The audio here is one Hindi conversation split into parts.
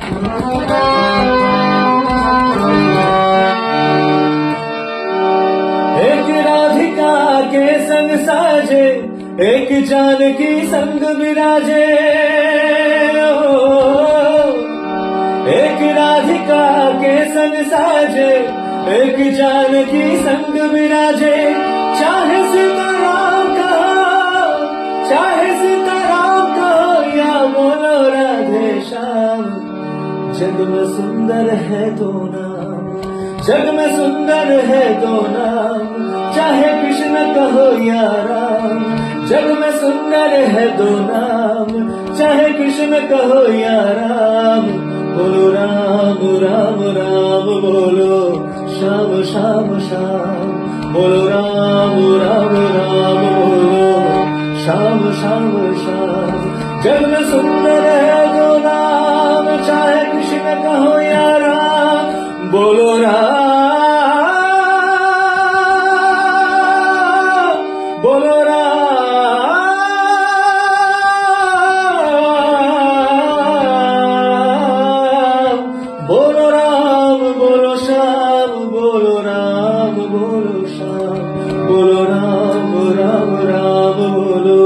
एक राधिका के संग साजे, एक जानकी संग विराजे। एक राधिका के संग साजे, एक जानकी संग विराजे। चाहे सीताराम कहो, चाहे सीताराम कहो, या बोलो राधे श्याम। जग में सुंदर है दो नाम, जग में सुंदर है दो नाम। चाहे कृष्ण कहो या राम, जग में सुंदर है दो नाम। चाहे कृष्ण कहो या राम। बोलो राम राम राम, बोलो श्याम श्याम श्याम। बोलो राम राम राम, बोलो श्याम श्याम श्याम। जग में सुंदर है दो नाम, चाहे कृष्ण कहो या राम। बोलो राम, बोलो राम, बोलो राम, बोलो श्याम। बोलो राम, बोलो श्याम। बोलो राम राम राम, बोलो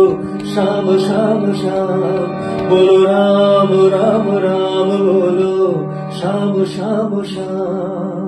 श्याम श्याम श्याम। बोलो राम राम राम, बोलो श्याम श्याम श्याम।